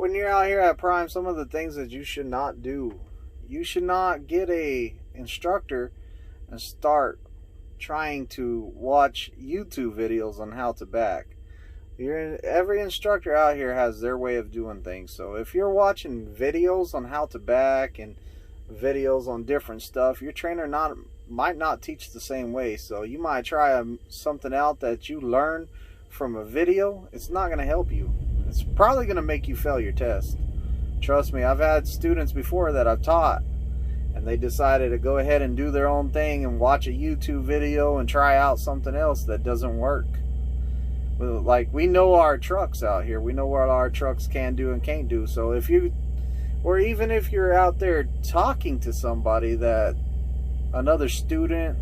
when you're out here at Prime, some of the things that you should not do. You should not get a instructor and start trying to watch YouTube videos on how to back. Every instructor out here has their way of doing things. So if you're watching videos on how to back and videos on different stuff, your trainer might not teach the same way. So you might try something out that you learn from a video. It's not going to help you. It's probably going to make you fail your test. Trust me, I've had students before that I've taught, and they decided to go ahead and do their own thing and watch a YouTube video and try out something else that doesn't work. Like, we know our trucks out here. We know what our trucks can do and can't do. So if you, or even if you're out there talking to somebody, that another student,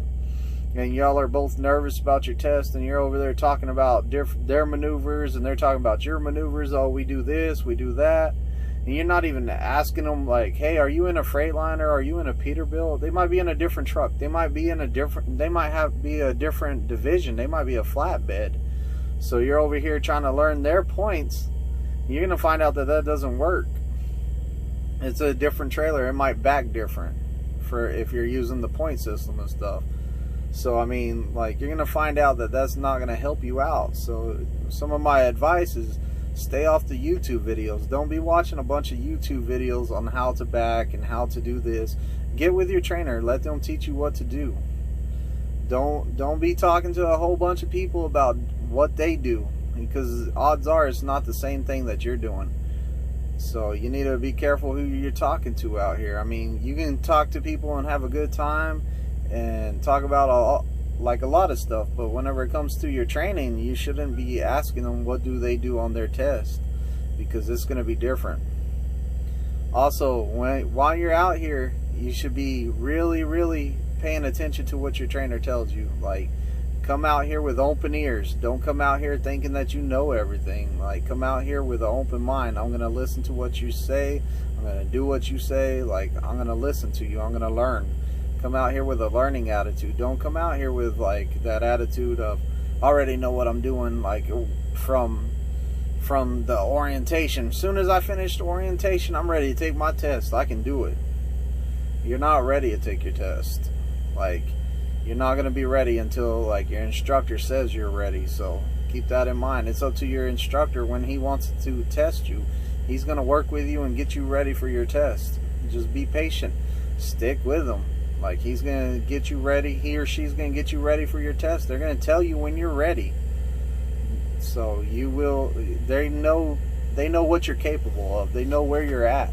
and y'all are both nervous about your test, and you're over there talking about their maneuvers, and they're talking about your maneuvers. Oh, we do this, we do that. And you're not even asking them, like, hey, are you in a Freightliner? Are you in a Peterbilt? They might be in a different truck. They might be in a different, they might be a different division. They might be a flatbed. So you're over here trying to learn their points. You're going to find out that that doesn't work. It's a different trailer. It might back different for if you're using the point system and stuff. So, I mean, like, you're going to find out that that's not going to help you out. So some of my advice is stay off the YouTube videos. Don't be watching a bunch of YouTube videos on how to back and how to do this. Get with your trainer. Let them teach you what to do. Don't be talking to a whole bunch of people about what they do, because odds are it's not the same thing that you're doing. So you need to be careful who you're talking to out here. I mean, you can talk to people and have a good time and talk about a lot of stuff, but whenever it comes to your training, you shouldn't be asking them what do they do on their test, because it's going to be different. Also, while you're out here, you should be really paying attention to what your trainer tells you. Like, come out here with open ears. Don't come out here thinking that you know everything. Like, come out here with an open mind. I'm going to listen to what you say. I'm going to do what you say. Like, I'm going to listen to you. I'm going to learn. Come out here with a learning attitude. Don't come out here with, like, that attitude of, I already know what I'm doing, like, from the orientation. As soon as I finish the orientation, I'm ready to take my test. I can do it. You're not ready to take your test. Like, you're not going to be ready until, like, your instructor says you're ready. So keep that in mind. It's up to your instructor when he wants to test you. He's going to work with you and get you ready for your test. Just be patient. Stick with him. Like, he's going to get you ready. He or she's going to get you ready for your test. They're going to tell you when you're ready. So you will, they know what you're capable of. They know where you're at.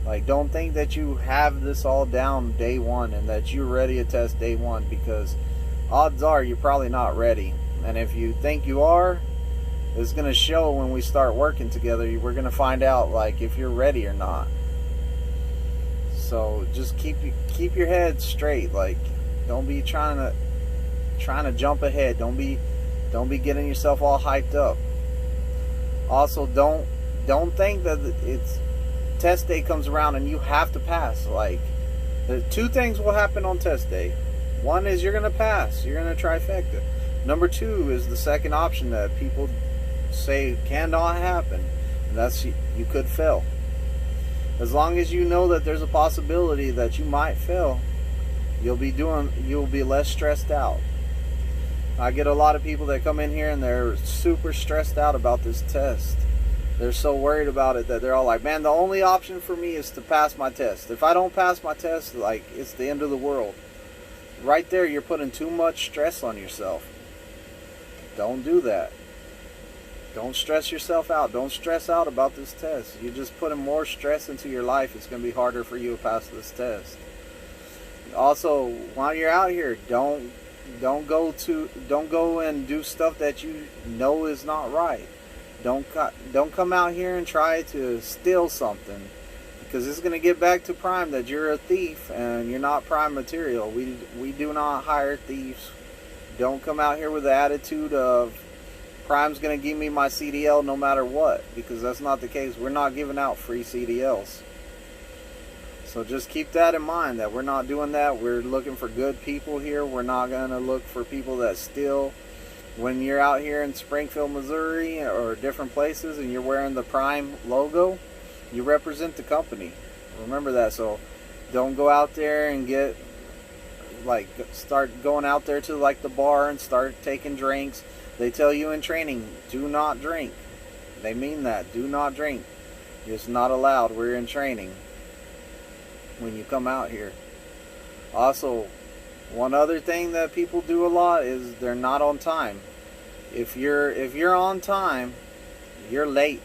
Like, don't think that you have this all down day one and that you're ready to test day one, because odds are you're probably not ready. And if you think you are, it's going to show when we start working together. We're going to find out, like, if you're ready or not. So just keep your head straight. Like, don't be trying to jump ahead. Don't be getting yourself all hyped up. Also, don't think that it's test day comes around and you have to pass. Like, the two things will happen on test day. One is you're going to pass. You're going to trifecta. Number two is the second option that people say cannot happen, and that's you could fail. As long as you know that there's a possibility that you might fail, you'll be less stressed out. I get a lot of people that come in here and they're super stressed out about this test. They're so worried about it that they're all like, man, the only option for me is to pass my test. If I don't pass my test, like, it's the end of the world. Right there, you're putting too much stress on yourself. Don't do that. Don't stress yourself out. Don't stress out about this test. You're just putting more stress into your life. It's going to be harder for you to pass this test. Also, while you're out here, don't go and do stuff that you know is not right. Don't come out here and try to steal something, because it's going to get back to Prime that you're a thief and you're not Prime material. We do not hire thieves. Don't come out here with the attitude of Prime's going to give me my CDL no matter what, because that's not the case. We're not giving out free CDLs. So just keep that in mind, that we're not doing that. We're looking for good people here. We're not going to look for people that steal. when you're out here in Springfield, Missouri, or different places, and you're wearing the Prime logo, you represent the company. Remember that. So don't go out there and start going out there to like the bar and start taking drinks. They tell you in training, do not drink. They mean that. Do not drink. It's not allowed. We're in training when you come out here. Also, one other thing that people do a lot is they're not on time. If you're on time, you're late.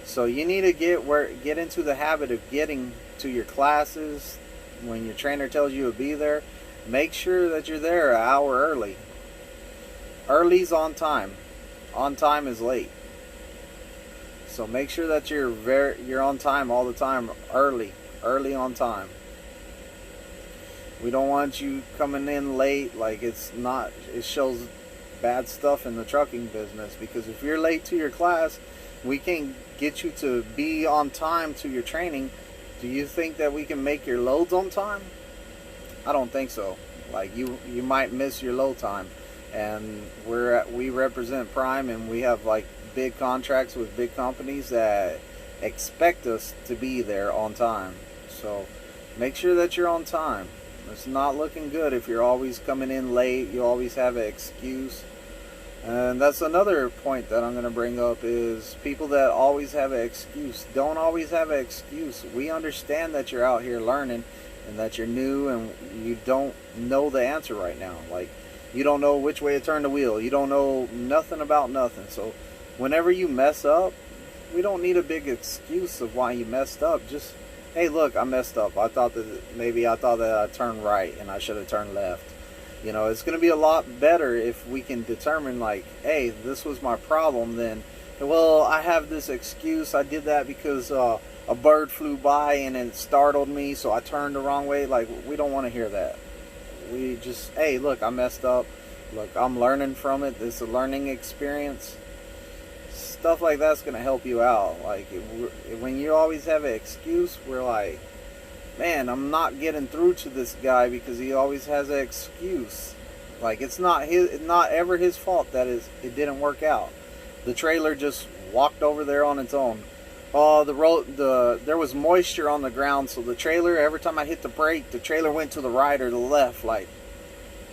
So you need to get into the habit of getting to your classes when your trainer tells you to be there. Make sure that you're there an hour early. Early's on time. On time is late. So make sure that you're on time all the time. Early on time. We don't want you coming in late. Like it shows bad stuff in the trucking business, because if you're late to your class, we can't get you to be on time to your training. Do you think that we can make your loads on time? I don't think so. Like you might miss your load time, and we represent Prime, and we have like big contracts with big companies that expect us to be there on time. So make sure that you're on time. It's not looking good if you're always coming in late. You always have an excuse. And that's another point that I'm going to bring up, is people that always have an excuse. Don't always have an excuse. We understand that you're out here learning and that you're new and you don't know the answer right now. Like, you don't know which way to turn the wheel. You don't know nothing about nothing. So whenever you mess up, we don't need a big excuse of why you messed up. Just, hey, look, I messed up. I thought that I turned right and I should have turned left. You know, it's going to be a lot better if we can determine, like, hey, this was my problem, then, well, I have this excuse. I did that because a bird flew by and it startled me, so I turned the wrong way. Like, we don't want to hear that. We just, hey, look, I messed up. Look, I'm learning from it. It's a learning experience. Stuff like that's going to help you out. Like, when you always have an excuse, we're like, man, I'm not getting through to this guy because he always has an excuse. Like, it's not ever his fault that it didn't work out. The trailer just walked over there on its own. Oh, there was moisture on the ground, so the trailer, every time I hit the brake, the trailer went to the right or the left. Like,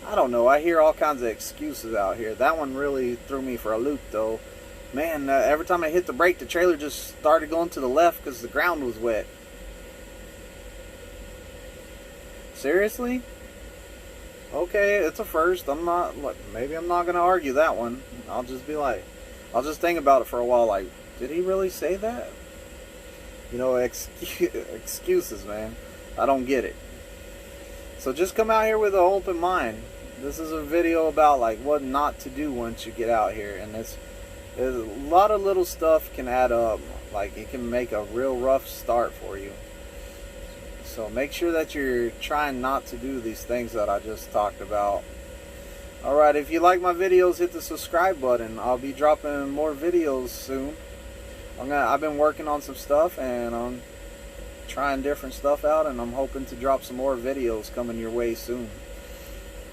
I don't know. I hear all kinds of excuses out here. That one really threw me for a loop, though. Man, every time I hit the brake, the trailer just started going to the left because the ground was wet. Seriously? Okay, it's a first. Maybe I'm not going to argue that one. I'll just be like, I'll just think about it for a while. Like, did he really say that? You know, excuses, man. I don't get it. So just come out here with an open mind. This is a video about like what not to do once you get out here, and there's a lot of little stuff can add up. Like, it can make a real rough start for you. So make sure that you're trying not to do these things that I just talked about. Alright, if you like my videos, hit the subscribe button. I'll be dropping more videos soon. I've been working on some stuff, and I'm trying different stuff out, and I'm hoping to drop some more videos coming your way soon.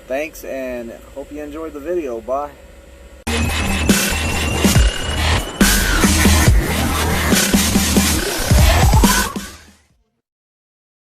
Thanks, and hope you enjoyed the video. Bye.